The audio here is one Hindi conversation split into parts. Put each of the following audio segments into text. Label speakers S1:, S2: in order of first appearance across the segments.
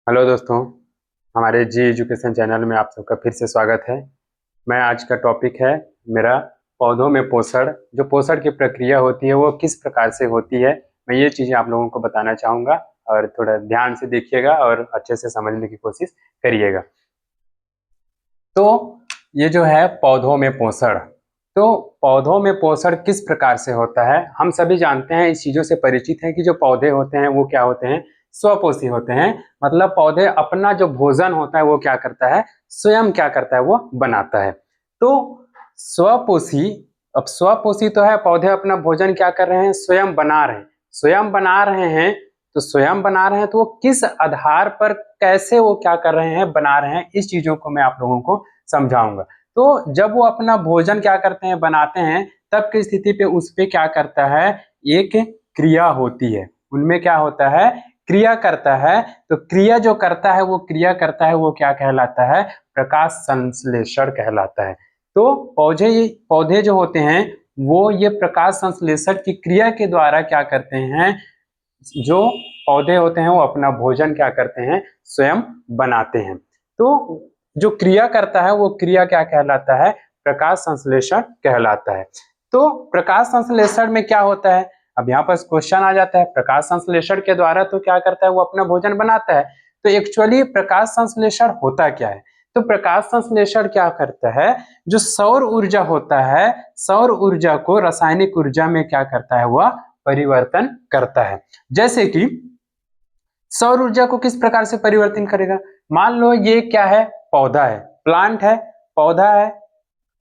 S1: हेलो दोस्तों, हमारे जी एजुकेशन चैनल में आप सबका फिर से स्वागत है। मैं आज का टॉपिक है मेरा पौधों में पोषण। जो पोषण की प्रक्रिया होती है वो किस प्रकार से होती है, मैं ये चीज़ें आप लोगों को बताना चाहूँगा और थोड़ा ध्यान से देखिएगा और अच्छे से समझने की कोशिश करिएगा। तो ये जो है पौधों में पोषण, तो पौधों में पोषण किस प्रकार से होता है, हम सभी जानते हैं, इस चीज़ों से परिचित हैं कि जो पौधे होते हैं वो क्या होते हैं, स्वपोषी होते हैं। मतलब पौधे अपना जो भोजन होता है वो क्या करता है, स्वयं क्या करता है, वो बनाता है। तो स्वपोषी, अब स्वपोषी तो है, पौधे अपना भोजन क्या कर रहे हैं, स्वयं बना रहे हैं। स्वयं बना रहे हैं तो स्वयं बना रहे हैं तो वो किस आधार पर, कैसे वो क्या कर रहे हैं, बना रहे हैं, इस चीजों को मैं आप लोगों को समझाऊंगा। तो जब वो अपना भोजन क्या करते हैं, बनाते हैं, तब की स्थिति पे उस पे क्या करता है, एक क्रिया होती है। उनमें क्या होता है, क्रिया करता है। तो क्रिया जो करता है, वो क्रिया करता है, वो क्या कहलाता है, प्रकाश संश्लेषण कहलाता है। तो पौधे जो होते हैं वो ये प्रकाश संश्लेषण की क्रिया के द्वारा क्या करते हैं, जो पौधे होते हैं वो अपना भोजन क्या करते हैं, स्वयं बनाते हैं। तो जो क्रिया करता है वो क्रिया क्या कहलाता है, प्रकाश संश्लेषण कहलाता है। तो प्रकाश संश्लेषण में क्या होता है, अब यहाँ पर क्वेश्चन आ जाता है, प्रकाश संश्लेषण के द्वारा तो क्या करता है, वो अपना भोजन बनाता है। तो एक्चुअली प्रकाश संश्लेषण होता क्या है, तो प्रकाश संश्लेषण क्या करता है, जो सौर ऊर्जा होता है, सौर ऊर्जा को रासायनिक ऊर्जा में क्या करता है, वह परिवर्तन करता है। जैसे कि सौर ऊर्जा को किस प्रकार से परिवर्तन करेगा, मान लो ये क्या है, पौधा है, प्लांट है, पौधा है।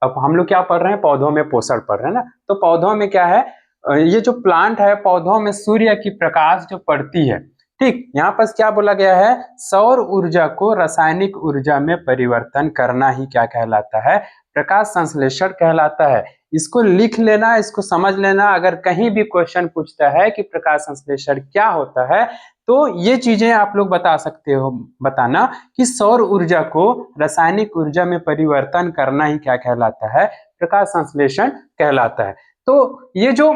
S1: अब हम लोग क्या पढ़ रहे हैं, पौधों में पोषण पढ़ रहे हैं ना। तो पौधों में क्या है, ये जो प्लांट है, पौधों में सूर्य की प्रकाश जो पड़ती है, ठीक, यहाँ पर क्या बोला गया है, सौर ऊर्जा को रासायनिक ऊर्जा में परिवर्तन करना ही क्या कहलाता है, प्रकाश संश्लेषण कहलाता है। इसको लिख लेना, इसको समझ लेना। अगर कहीं भी क्वेश्चन पूछता है कि प्रकाश संश्लेषण क्या होता है, तो ये चीजें आप लोग बता सकते हो, बताना कि सौर ऊर्जा को रासायनिक ऊर्जा में परिवर्तन करना ही क्या कहलाता है, प्रकाश संश्लेषण कहलाता है। तो ये जो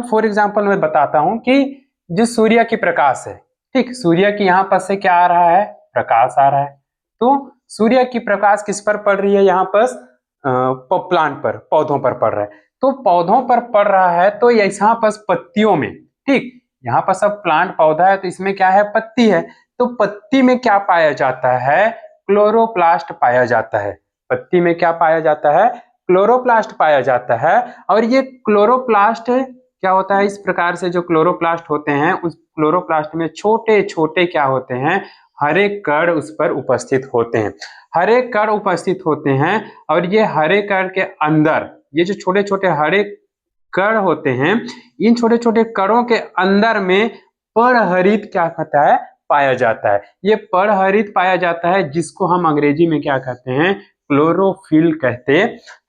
S1: फॉर एग्जाम्पल मैं बताता हूं कि जो सूर्य की प्रकाश है, ठीक, सूर्य की यहाँ पर से क्या आ रहा है, प्रकाश आ रहा है। तो सूर्य की प्रकाश किस पर पड़ रही है, यहाँ पर प्लांट पर, पौधों पर पड़ रहा है। तो पौधों पर पड़ रहा है तो यहाँ पर पत्तियों में, ठीक, यहाँ पर सब प्लांट पौधा है तो इसमें क्या है, पत्ती है। तो पत्ती में क्या पाया जाता है, क्लोरोप्लास्ट पाया जाता है। पत्ती में क्या पाया जाता है, क्लोरोप्लास्ट पाया जाता है। और ये क्लोरोप्लास्ट क्या होता है, इस प्रकार से जो क्लोरोप्लास्ट होते हैं, उस क्लोरोप्लास्ट में छोटे छोटे क्या होते हैं, हरे कण उस पर उपस्थित होते हैं। हरे कण उपस्थित होते हैं और ये हरे कण के अंदर, ये जो छोटे छोटे हरे कण होते हैं, इन छोटे छोटे कणों के अंदर में परहरित क्या होता है, पाया जाता है। ये परहरित पाया जाता है, जिसको हम अंग्रेजी में क्या कहते हैं, क्लोरोफिल कहते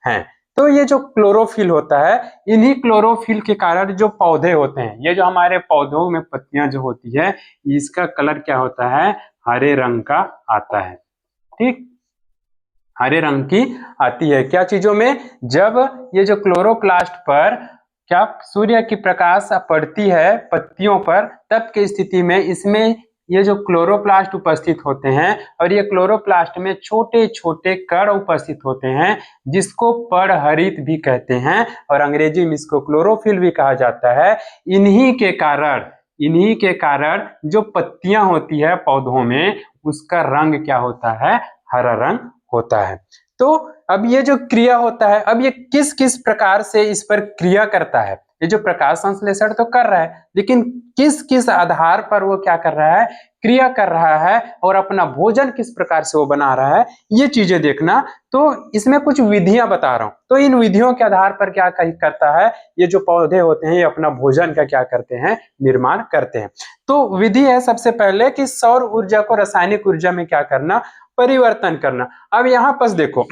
S1: हैं। तो ये जो क्लोरोफिल होता है, इन्हीं क्लोरोफिल के कारण जो पौधे होते हैं, ये जो हमारे पौधों में पत्तियां जो होती है, इसका कलर क्या होता है, हरे रंग का आता है। ठीक, हरे रंग की आती है, क्या चीजों में, जब ये जो क्लोरोप्लास्ट पर क्या सूर्य की प्रकाश पड़ती है पत्तियों पर, तब की स्थिति में इसमें ये जो क्लोरोप्लास्ट उपस्थित होते हैं, और ये क्लोरोप्लास्ट में छोटे छोटे कण उपस्थित होते हैं, जिसको परहरित भी कहते हैं और अंग्रेजी में इसको क्लोरोफिल भी कहा जाता है। इन्हीं के कारण जो पत्तियां होती है पौधों में, उसका रंग क्या होता है, हरा रंग होता है। तो अब ये जो क्रिया होता है, अब ये किस किस प्रकार से इस पर क्रिया करता है, ये जो प्रकाश संश्लेषण तो कर रहा है, लेकिन किस किस आधार पर वो क्या कर रहा है, क्रिया कर रहा है, और अपना भोजन किस प्रकार से वो बना रहा है, ये चीजें देखना। तो इसमें कुछ विधियां बता रहा हूं, तो इन विधियों के आधार पर क्या करता है, ये जो पौधे होते हैं, ये अपना भोजन का क्या करते हैं, निर्माण करते हैं। तो विधि है सबसे पहले कि सौर ऊर्जा को रासायनिक ऊर्जा में क्या करना, परिवर्तन करना। अब यहाँ पर देखो,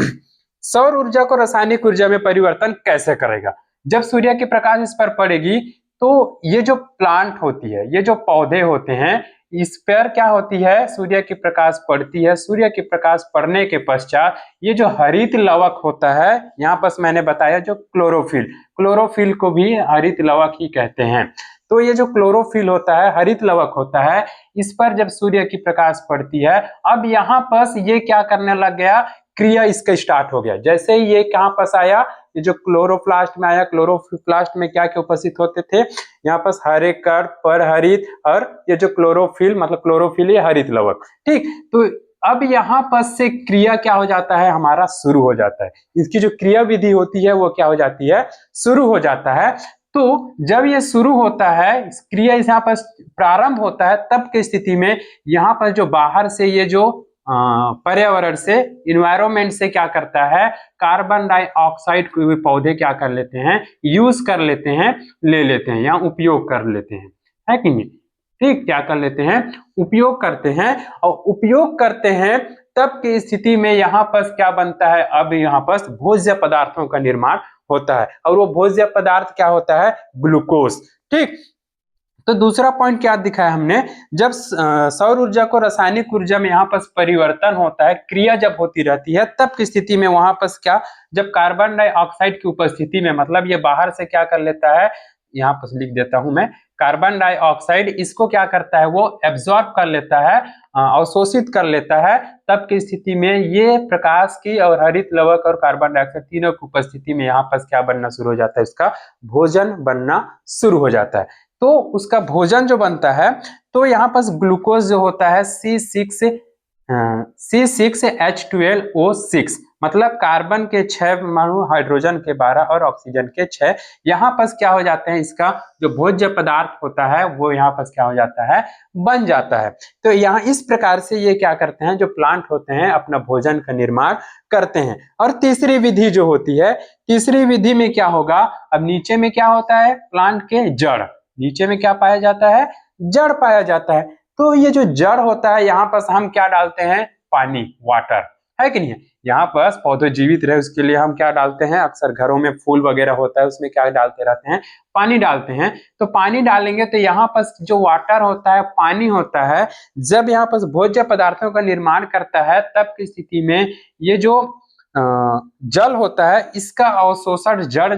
S1: सौर ऊर्जा को रासायनिक ऊर्जा में परिवर्तन कैसे करेगा, जब सूर्य की प्रकाश इस पर पड़ेगी, तो ये जो प्लांट होती है, ये जो पौधे होते हैं, इस पर क्या होती है, सूर्य की प्रकाश पड़ती है। सूर्य की प्रकाश पड़ने के पश्चात ये जो हरित लवक होता है, यहाँ पर मैंने बताया जो क्लोरोफिल, क्लोरोफिल को भी हरित लवक ही कहते हैं। तो ये जो क्लोरोफिल होता है, हरित लवक होता है, इस पर जब सूर्य की प्रकाश पड़ती है, अब यहाँ पर ये क्या करने लग गया, क्रिया इसका स्टार्ट हो गया। जैसे ही ये कहाँ पास आया, ये जो क्लोरोप्लास्ट में आया, क्लोरोप्लास्ट में क्या क्या उपस्थित होते थे, यहाँ पास हरे कण, परहरित, और ये जो क्लोरोफिल मतलब क्लोरोफिल ये हरित लवक। ठीक, तो अब यहाँ पर से क्रिया क्या हो जाता है, हमारा शुरू हो जाता है। इसकी जो क्रिया विधि होती है वो क्या हो जाती है, शुरू हो जाता है। तो जब ये शुरू होता है, क्रिया यहाँ पर प्रारंभ होता है, तब की स्थिति में यहाँ पर जो बाहर से ये जो पर्यावरण से, इन्वायरमेंट से क्या करता है, कार्बन डाइऑक्साइड को भी पौधे क्या कर लेते हैं, यूज कर लेते हैं, ले लेते हैं या उपयोग कर लेते हैं, है कि नहीं। ठीक, क्या कर लेते हैं, उपयोग करते हैं, और उपयोग करते हैं तब की स्थिति में यहाँ पर क्या बनता है, अब यहाँ पर भोज्य पदार्थों का निर्माण होता है, और वो भोज्य पदार्थ क्या होता है, ग्लूकोज। ठीक, तो दूसरा पॉइंट क्या दिखाया हमने, जब सौर ऊर्जा को रासायनिक ऊर्जा में यहाँ पर परिवर्तन होता है, क्रिया जब होती रहती है, तब की स्थिति में वहां पर क्या, जब कार्बन डाइऑक्साइड की उपस्थिति में, मतलब ये बाहर से क्या कर लेता है, यहाँ पर लिख देता हूं मैं, कार्बन डाइऑक्साइड इसको क्या करता है, वो एब्जॉर्ब कर लेता है, अवशोषित कर लेता है। तब की स्थिति में ये प्रकाश की और हरित लवक और कार्बन डाइऑक्साइड तीनों की उपस्थिति में यहाँ पर क्या बनना शुरू हो जाता है, इसका भोजन बनना शुरू हो जाता है। तो उसका भोजन जो बनता है, तो यहाँ पर ग्लूकोज जो होता है C6H12O6, मतलब कार्बन के 6 परमाणु, हाइड्रोजन के 12 और ऑक्सीजन के 6, यहाँ पर क्या हो जाते हैं, इसका जो भोज्य पदार्थ होता है वो यहाँ पर क्या हो जाता है, बन जाता है। तो यहाँ इस प्रकार से ये क्या करते हैं, जो प्लांट होते हैं अपना भोजन का निर्माण करते हैं। और तीसरी विधि जो होती है, तीसरी विधि में क्या होगा, अब नीचे में क्या होता है, प्लांट के जड़, नीचे में क्या पाया जाता है, जड़ पाया जाता है। तो ये जो जड़ होता है, यहाँ पर हम क्या डालते हैं, पानी, वाटर, है कि नहीं। यहाँ पर पौधे जीवित रहे उसके लिए हम क्या डालते हैं, अक्सर घरों में फूल वगैरह होता है, उसमें क्या डालते रहते हैं, पानी डालते हैं। तो पानी डालेंगे तो यहाँ पर जो वाटर होता है, पानी होता है, जब यहाँ पर भोज्य पदार्थों का निर्माण करता है, तब की स्थिति में ये जो जल होता है, इसका अवशोषण जड़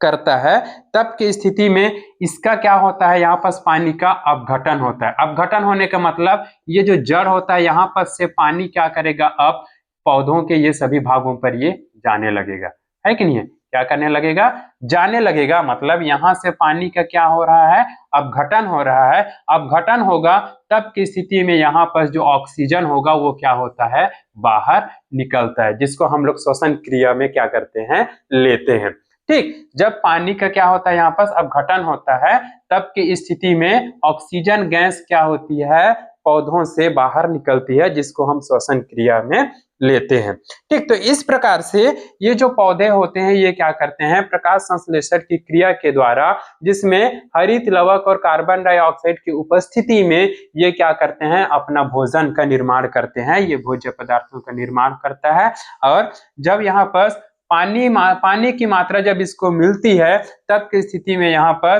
S1: करता है। तब की स्थिति में इसका क्या होता है, यहाँ पर पानी का अपघटन होता है। अपघटन होने का मतलब ये जो जड़ होता है, यहाँ पर से पानी क्या करेगा, अब पौधों के ये सभी भागों पर ये जाने लगेगा, है कि नहीं है, क्या करने लगेगा, जाने लगेगा। मतलब यहाँ से पानी का क्या हो रहा है, अपघटन हो रहा है। अपघटन होगा तब की स्थिति में यहाँ पर जो ऑक्सीजन होगा वो क्या होता है, बाहर निकलता है, जिसको हम लोग श्वसन क्रिया में क्या करते हैं, लेते हैं। ठीक, जब पानी का क्या होता है, यहाँ पर अपघटन होता है, तब की स्थिति में ऑक्सीजन गैस क्या होती है, पौधों से बाहर निकलती है, जिसको हम श्वसन क्रिया में लेते हैं। ठीक, तो इस प्रकार से ये जो पौधे होते हैं ये क्या करते हैं, प्रकाश संश्लेषण की क्रिया के द्वारा, जिसमें हरित लवक और कार्बन डाइऑक्साइड की उपस्थिति में ये क्या करते हैं, अपना भोजन का निर्माण करते हैं, ये भोज्य पदार्थों का निर्माण करता है। और जब यहाँ पर पानी की मात्रा जब इसको मिलती है, तब की स्थिति में यहाँ पर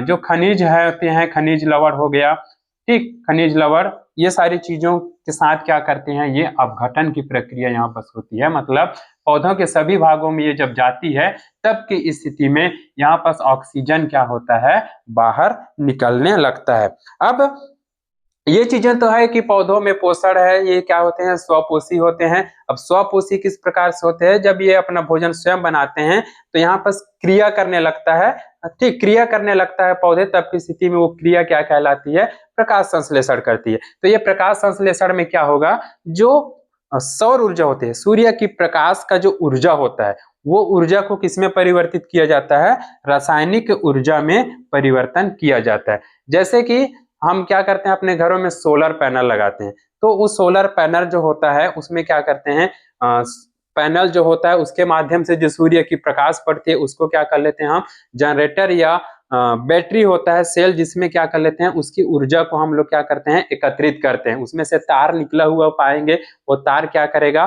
S1: जो खनिज है होते हैं, खनिज लवण हो गया, ठीक, खनिज लवण, ये सारी चीजों के साथ क्या करते हैं, ये अपघटन की प्रक्रिया यहाँ पर होती है। मतलब पौधों के सभी भागों में ये जब जाती है, तब की स्थिति में यहाँ पर ऑक्सीजन क्या होता है, बाहर निकलने लगता है। अब ये चीजें तो है कि पौधों में पोषण है, ये क्या होते हैं, स्वपोषी होते हैं। अब स्वपोषी किस प्रकार से होते हैं, जब ये अपना भोजन स्वयं बनाते हैं तो यहाँ पर क्रिया करने लगता है, ठीक, क्रिया करने लगता है पौधे, तब की स्थिति में वो क्रिया क्या कहलाती है, प्रकाश संश्लेषण करती है। तो ये प्रकाश संश्लेषण में क्या होगा, जो सौर ऊर्जा होती है, सूर्य की प्रकाश का जो ऊर्जा होता है, वो ऊर्जा को किसमें परिवर्तित किया जाता है, रासायनिक ऊर्जा में परिवर्तन किया जाता है। जैसे कि हम क्या करते हैं, अपने घरों में सोलर पैनल लगाते हैं, तो उस सोलर पैनल जो होता है उसमें क्या करते हैं, पैनल जो होता है उसके माध्यम से जो सूर्य की प्रकाश पड़ती है उसको क्या कर लेते हैं हम, जनरेटर या बैटरी होता है, सेल, जिसमें क्या कर लेते हैं, उसकी ऊर्जा को हम लोग क्या करते हैं, एकत्रित करते हैं। उसमें से तार निकला हुआ पाएंगे, वो तार क्या करेगा,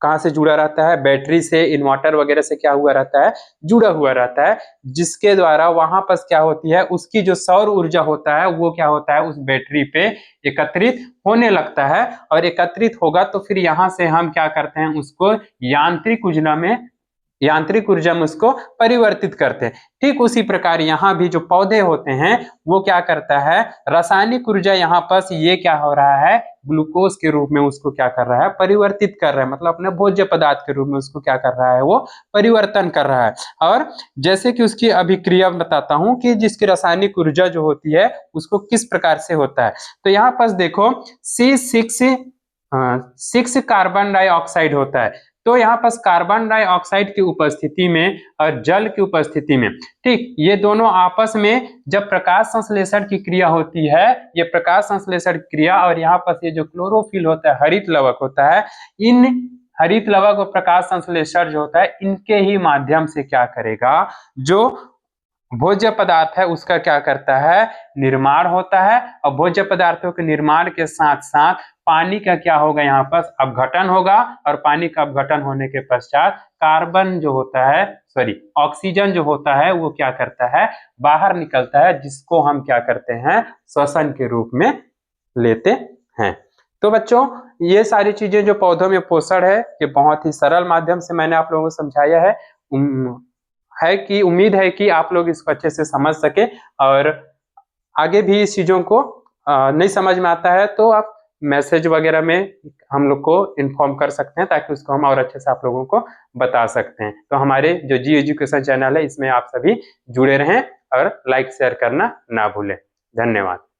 S1: कहाँ से जुड़ा रहता है, बैटरी से, इन्वर्टर वगैरह से क्या हुआ रहता है, जुड़ा हुआ रहता है, जिसके द्वारा वहां पर क्या होती है, उसकी जो सौर ऊर्जा होता है वो क्या होता है, उस बैटरी पे एकत्रित होने लगता है। और एकत्रित होगा तो फिर यहाँ से हम क्या करते हैं, उसको यांत्रिक ऊर्जा में उसको परिवर्तित करते हैं। ठीक उसी प्रकार यहाँ भी जो पौधे होते हैं वो क्या करता है, रासायनिक ऊर्जा यहाँ पर ये क्या हो रहा है, ग्लूकोज के रूप में उसको क्या कर रहा है, परिवर्तित कर रहा है, मतलब अपने भोज्य पदार्थ के रूप में उसको क्या कर रहा है, वो परिवर्तन कर रहा है। और जैसे कि उसकी अभिक्रिया बताता हूं कि जिसकी रासायनिक ऊर्जा जो होती है उसको किस प्रकार से होता है। तो यहाँ पर देखो C6 कार्बन डाइऑक्साइड होता है। तो यहाँ पर कार्बन डाइऑक्साइड की उपस्थिति में और जल की उपस्थिति में, ठीक, ये दोनों आपस में जब प्रकाश संश्लेषण की क्रिया होती है, ये प्रकाश संश्लेषण क्रिया, और यहाँ पर ये जो क्लोरोफिल होता है, हरित लवक होता है, इन हरित लवक और प्रकाश संश्लेषण जो होता है इनके ही माध्यम से क्या करेगा, जो भोज्य पदार्थ है उसका क्या करता है, निर्माण होता है। और भोज्य पदार्थों के निर्माण के साथ साथ पानी का क्या होगा, यहाँ पर अपघटन होगा, और पानी का अपघटन होने के पश्चात कार्बन जो होता है, ऑक्सीजन जो होता है वो क्या करता है, बाहर निकलता है, जिसको हम क्या करते हैं, श्वसन के रूप में लेते हैं। तो बच्चों ये सारी चीजें जो पौधों में पोषण है, ये बहुत ही सरल माध्यम से मैंने आप लोगों को समझाया है कि उम्मीद है कि आप लोग इसको अच्छे से समझ सके, और आगे भी इस चीजों को नहीं समझ में आता है तो आप मैसेज वगैरह में हम लोग को इन्फॉर्म कर सकते हैं, ताकि उसको हम और अच्छे से आप लोगों को बता सकते हैं। तो हमारे जो जी एजुकेशन चैनल है इसमें आप सभी जुड़े रहें और लाइक शेयर करना ना भूलें। धन्यवाद।